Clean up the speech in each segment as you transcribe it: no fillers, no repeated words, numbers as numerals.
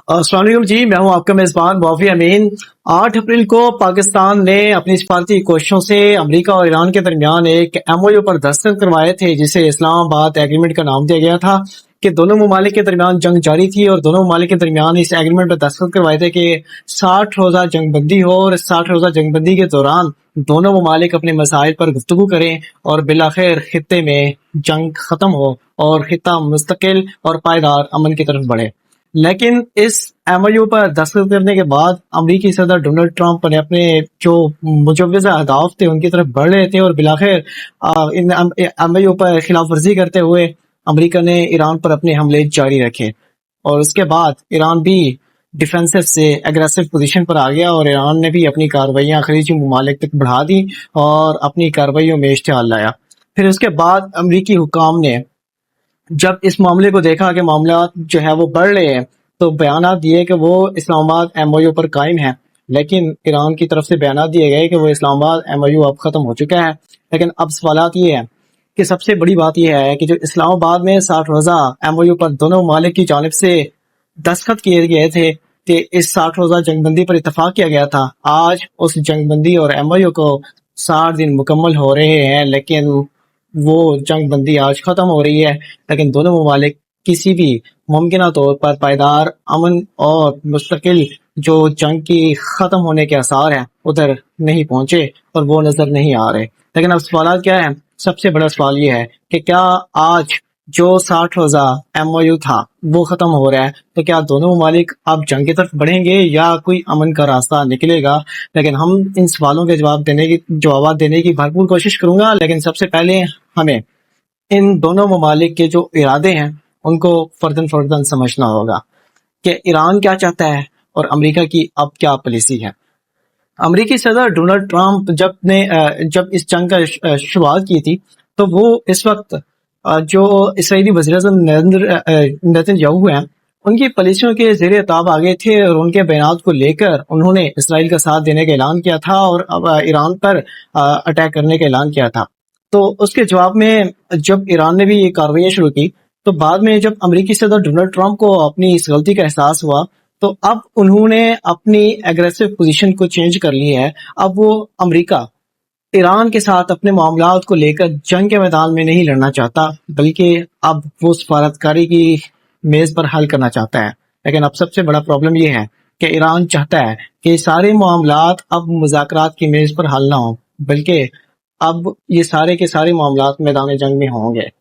अस्सलाम वालेकुम जी, मैं हूं आपका मेजबान वाफी अमीन। 8 अप्रैल को पाकिस्तान ने अपनी सिफारती कोशिशों से अमेरिका और ईरान के दरमियान एक एमओयू पर दस्तखत करवाए थे, जिसे इस्लामाबाद एग्रीमेंट का नाम दिया गया था कि दोनों ममालिक के दरमियान जंग जारी थी और दोनों ममालिक के दरमियान इस एग्रीमेंट पर दस्तखत करवाए थे कि 60 रोजा जंग बंदी हो और 60 रोजा जंग बंदी के दौरान दोनों ममालिक अपने मसाइल पर गुफ्तगू करें और बिलाखिर खित्ते में जंग खत्म हो और खित्ता मुस्तकिल और पायदार अमन की तरफ बढ़े। लेकिन इस एमओयू पर दस्तखत करने के बाद अमरीकी सदर डोनाल्ड ट्रंप ने अपने जो मुजव्वज़ा अहदाफ थे उनकी तरफ बढ़ रहे थे और बिलाखिर इन एमओयू पर खिलाफ वर्जी करते हुए अमरीका ने ईरान पर अपने हमले जारी रखे और उसके बाद ईरान भी डिफेंसिव से एग्रेसिव पोजीशन पर आ गया और ईरान ने भी अपनी कार्रवाइयां खलीजी ममालिक तक बढ़ा दी और अपनी कार्रवाइयों में इश्तिहाल लाया। फिर उसके बाद अमरीकी हुकाम ने जब इस मामले को देखा कि मामला जो है वो बढ़ रहे हैं, तो बयानात दिए कि वो इस्लामाबाद एमओयू पर कायम है, लेकिन ईरान की तरफ से बयानात दिए गए कि वो इस्लामाबाद एमओयू अब खत्म हो चुका है। लेकिन अब सवालात ये है कि सबसे बड़ी बात यह है कि जो इस्लामाबाद में 60 रोजा एमओयू पर दोनों ममालिक की जानिब से दस्तखत किए गए थे कि इस 60 रोजा जंगबंदी पर इतफाक किया गया था, आज उस जंगबंदी और एमओयू को 60 दिन मुकम्मल हो रहे हैं, लेकिन वो जंग बंदी आज खत्म हो रही है। लेकिन दोनों ममालिक किसी भी मुमकिन तौर पर पायदार अमन और मुस्तकिल जो जंग की खत्म होने के आसार हैं उधर नहीं पहुंचे और वो नजर नहीं आ रहे। लेकिन अब सवाल क्या है, सबसे बड़ा सवाल ये है कि क्या आज जो 60 रोजा एमओयू था वो खत्म हो रहा है, तो क्या दोनों ममालिक अब जंग की तरफ बढ़ेंगे या कोई अमन का रास्ता निकलेगा। लेकिन हम इन सवालों के जवाब देने की भरपूर कोशिश करूंगा। लेकिन सबसे पहले हमें इन दोनों ममालिक के जो इरादे हैं उनको फर्दन फर्दन समझना होगा कि ईरान क्या चाहता है और अमेरिका की अब क्या पॉलिसी है। अमेरिकी सदर डोनाल्ड ट्रंप जब इस जंग का शुरुआत की थी, तो वो इस वक्त जो इसराइली वज़ीर-ए-आज़म नेतन्याहू हैं उनकी पॉलिसियों के ज़ेरे ताब आ गए थे और उनके बयानात को लेकर उन्होंने इसराइल का साथ देने का ऐलान किया था और अब ईरान पर अटैक करने का ऐलान किया था। तो उसके जवाब में जब ईरान ने भी ये कार्रवाइयां शुरू की, तो बाद में जब अमेरिकी सदर डोनाल्ड ट्रंप को अपनी इस गलती का एहसास हुआ, तो अब उन्होंने अपनी एग्रेसिव पोजीशन को चेंज कर ली है। अब वो अमेरिका ईरान के साथ अपने मामलात को लेकर जंग के मैदान में नहीं लड़ना चाहता, बल्कि अब वो सफारतकारी की मेज पर हल करना चाहता है। लेकिन अब सबसे बड़ा प्रॉब्लम ये है कि ईरान चाहता है कि सारे मामलात अब मुज़ाकरात की मेज पर हल ना हो, बल्कि अब ये सारे के सारे मामलात मैदान जंग में होंगे।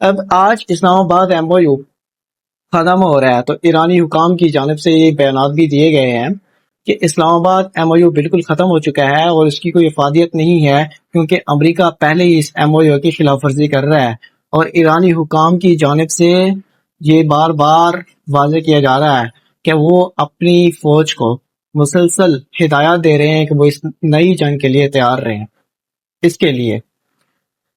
अब आज इस्लामाबाद एमओयू खत्म हो रहा है, तो ईरानी हुकाम की जानिब से ये बयानात भी दिए गए हैं कि इस्लामाबाद एमओयू बिल्कुल खत्म हो चुका है और इसकी कोई इफादियत नहीं है, क्योंकि अमेरिका पहले ही इस एमओयू की खिलाफ वर्जी कर रहा है और ईरानी हुकाम की जानिब से ये बार बार वाज़ेह किया जा रहा है कि वो अपनी फौज को मुसलसल हिदायत दे रहे हैं कि वो इस नई जंग के लिए तैयार रहें। इसके लिए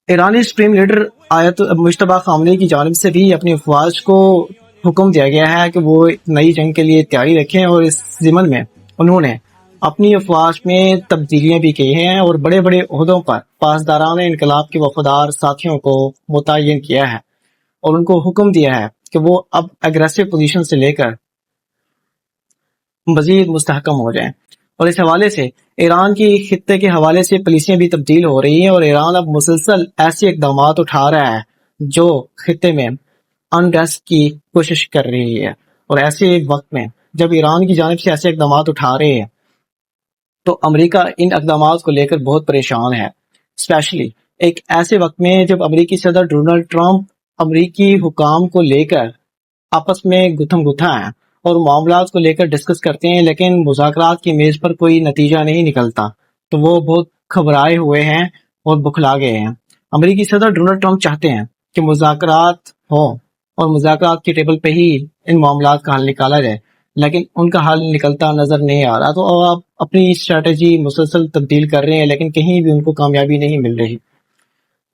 ईरानी सुप्रीम लीडर आयत मुश्तबा खामनेई की जानिब से भी अपनी अफवाज को हुक्म दिया गया है कि वो नई जंग के लिए तैयारी रखें और इस ज़िमन में उन्होंने अपनी अफवाज में तब्दीलियां भी की हैं और बड़े बड़े ओहदों पर पासदारान इनकलाब के वफादार साथियों को मुतय्यन किया है और उनको हुक्म दिया है कि वो अब एग्रेसिव पोजीशन से लेकर मजीद मुस्तहकम हो जाएं। और इस हवाले से ईरान की खित्ते के हवाले से पॉलिसियां भी तब्दील हो रही हैं और ईरान अब मुसलसल ऐसे इकदाम उठा रहा है जो खित्ते में अनरेस्ट की कोशिश कर रही है। और ऐसे वक्त में जब ईरान की जानिब से ऐसे इकदाम उठा रहे हैं, तो अमेरिका इन इकदाम को लेकर बहुत परेशान है, स्पेशली एक ऐसे वक्त में जब अमेरिकी सदर डोनाल्ड ट्रंप अमेरिकी हुकाम को लेकर आपस में गुथम गुथा है और मामलात को लेकर डिस्कस करते हैं, लेकिन मुज़ाकरात की मेज पर कोई नतीजा नहीं निकलता, तो वो बहुत घबराए हुए हैं और बुखला गए हैं। अमेरिकी सदर डोनाल्ड ट्रंप चाहते हैं कि मुज़ाकरात हो और मुज़ाकरात की टेबल पे ही इन मामलात का हल निकाला जाए, लेकिन उनका हल निकलता नजर नहीं आ रहा। तो अब अपनी स्ट्रेटजी मुसलसल तब्दील कर रहे हैं, लेकिन कहीं भी उनको कामयाबी नहीं मिल रही।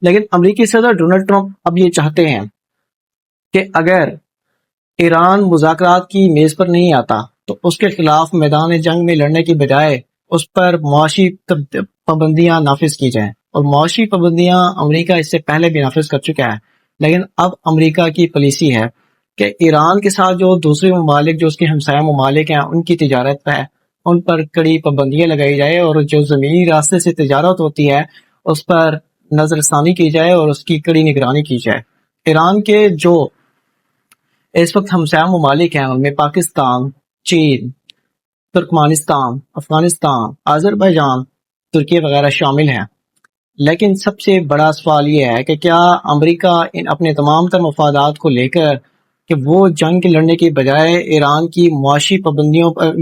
लेकिन अमेरिकी सदर डोनाल्ड ट्रंप अब ये चाहते हैं कि अगर ईरान मुज़ाकरात की मेज पर नहीं आता, तो उसके खिलाफ मैदान जंग में लड़ने की बजाय उस पर मुआशी पाबंदियां नाफिज की जाएं। और मुआशी पाबंदियां अमेरिका इससे पहले भी नाफिज कर चुका है, लेकिन अब अमेरिका की पॉलिसी है کہ ایران کے ساتھ جو دوسرے ممالک جو اس کے ہمسایہ ممالک ہیں ان کی تجارت ہے ان پر کڑی پابندیاں لگائی جائے، اور جو زمینی راستے سے تجارت ہوتی ہے اس پر نظر ثانی کی جائے اور اس کی کڑی نگرانی کی جائے۔ ایران کے جو اس وقت ہمسایہ ممالک ہیں ان میں پاکستان، چین، ترکمانستان، افغانستان، آذربائیجان، ترکی وغیرہ شامل ہیں۔ لیکن سب سے بڑا سوال یہ ہے کہ کیا امریکہ ان اپنے تمام تر مفادات کو لے کر کہ وہ جنگ لڑنے کی بجائے ایران کی معاشی پابندیوں پر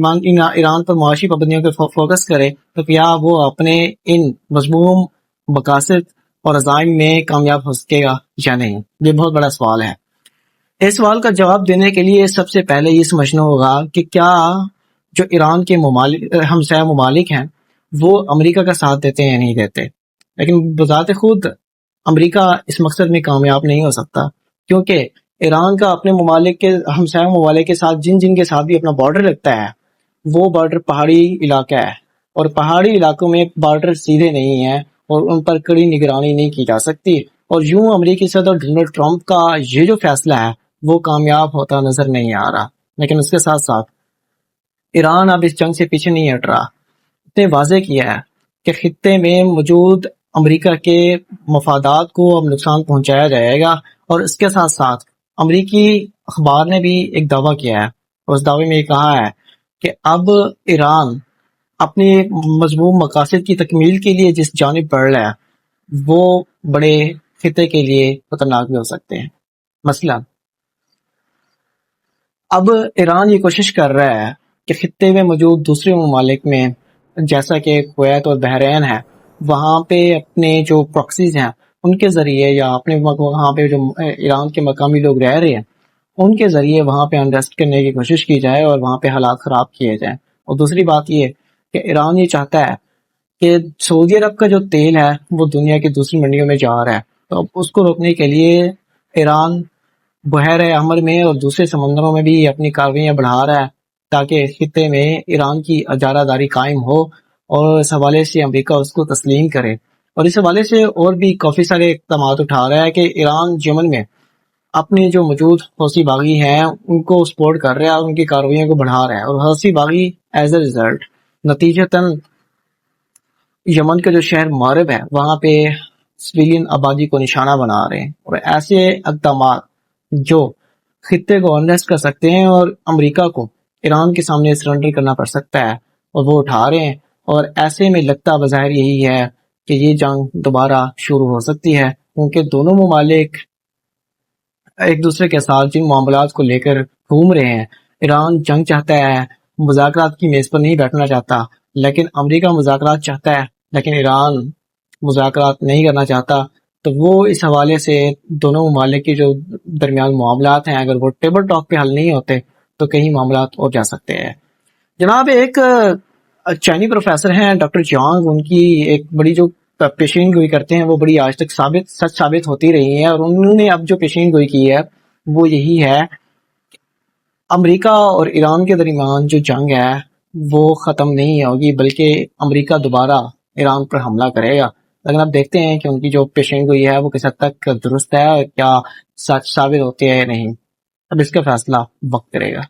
ایران پر معاشی پابندیوں پر فوکس کرے، تو کیا وہ اپنے ان مضموم مقاصد اور عزائم میں کامیاب ہو سکے گا یا نہیں؟ یہ بہت بڑا سوال ہے۔ اس سوال کا جواب دینے کے لیے سب سے پہلے یہ سمجھنا ہوگا کہ کیا جو ایران کے ہمسایہ ممالک ہیں وہ امریکہ کا ساتھ دیتے ہیں یا نہیں دیتے۔ لیکن بذات خود امریکہ اس مقصد میں کامیاب نہیں ہو سکتا، کیونکہ ایران کا اپنے ممالک کے ہمسایہ ممالک کے ساتھ جن کے ساتھ بھی اپنا بارڈر لگتا ہے وہ بارڈر پہاڑی علاقہ ہے، اور پہاڑی علاقوں میں بارڈر سیدھے نہیں ہیں اور ان پر کڑی نگرانی نہیں کی جا سکتی، اور یوں امریکی صدر ڈونلڈ ٹرمپ کا یہ جو فیصلہ ہے وہ کامیاب ہوتا نظر نہیں آ رہا۔ لیکن اس کے ساتھ ساتھ ایران اب اس جنگ سے پیچھے نہیں ہٹ رہا، اس نے واضح کیا ہے کہ خطے میں موجود امریکہ کے مفادات کو اب نقصان پہنچایا جائے گا، اور اس کے ساتھ ساتھ امریکی اخبار نے بھی ایک دعویٰ کیا ہے، اور اس دعوے میں یہ کہا ہے کہ اب ایران اپنے مضموم مقاصد کی تکمیل کے لیے جس جانب بڑھ رہا ہے وہ بڑے خطے کے لیے خطرناک بھی ہو سکتے ہیں۔ مثلا اب ایران یہ کوشش کر رہا ہے کہ خطے میں موجود دوسرے ممالک میں جیسا کہ کویت اور بحرین ہے وہاں پہ اپنے جو پراکسیز ہیں ان کے ذریعے یا اپنے وہاں پہ جو ایران کے مقامی لوگ رہ رہے ہیں ان کے ذریعے وہاں پہ انڈسٹ کرنے کی کوشش کی جائے اور وہاں پہ حالات خراب کیے جائیں۔ اور دوسری بات یہ کہ ایران یہ چاہتا ہے کہ سعودی عرب کا جو تیل ہے وہ دنیا کی دوسری منڈیوں میں جا رہا ہے، تو اب اس کو روکنے کے لیے ایران بحیرہ احمر میں اور دوسرے سمندروں میں بھی اپنی کاروائیاں بڑھا رہا ہے تاکہ خطے میں ایران کی اجارہ داری قائم ہو، اور اس حوالے سے امریکہ اس کو تسلیم کرے۔ اور اس حوالے سے اور بھی کافی سارے اقدامات اٹھا رہا ہے کہ ایران یمن میں اپنے جو موجود حوثی باغی ہیں ان کو سپورٹ کر رہا ہے اور ان کی کاروائیوں کو بڑھا رہا ہے، اور حوثی باغی ایز اے ریزلٹ نتیجتاً یمن کا جو شہر مارب ہے وہاں پہ سویلین آبادی کو نشانہ بنا رہے ہیں، اور ایسے اقدامات جو خطے کو انڈسٹ کر سکتے ہیں اور امریکہ کو ایران کے سامنے سرنڈر کرنا پڑ سکتا ہے، اور وہ اٹھا رہے ہیں۔ اور ایسے میں لگتا بظاہر یہی ہے کہ یہ جنگ دوبارہ شروع ہو سکتی ہے، کیونکہ دونوں ممالک ایک دوسرے کے ساتھ جن معاملات کو لے کر گھوم رہے ہیں، ایران جنگ چاہتا ہے، مذاکرات کی میز پر نہیں بیٹھنا چاہتا، لیکن امریکہ مذاکرات چاہتا ہے لیکن ایران مذاکرات نہیں کرنا چاہتا، تو وہ اس حوالے سے دونوں ممالک کے جو درمیان معاملات ہیں اگر وہ ٹیبل ٹاک پہ حل نہیں ہوتے تو کئی معاملات اور جا سکتے ہیں۔ جناب ایک چائنی پروفیسر ہیں ڈاکٹر جانگ، ان کی ایک بڑی جو پیشین گوئی کرتے ہیں وہ بڑی آج تک سچ ثابت ہوتی رہی ہے، اور انہوں نے اب جو پیشین گوئی کی ہے وہ یہی ہے امریکہ اور ایران کے درمیان جو جنگ ہے وہ ختم نہیں ہوگی، بلکہ امریکہ دوبارہ ایران پر حملہ کرے گا۔ لیکن اب دیکھتے ہیں کہ ان کی جو پیشین گوئی ہے وہ کس حد تک درست ہے، کیا سچ ثابت ہوتی ہے یا نہیں، اب اس کا فیصلہ وقت کرے گا۔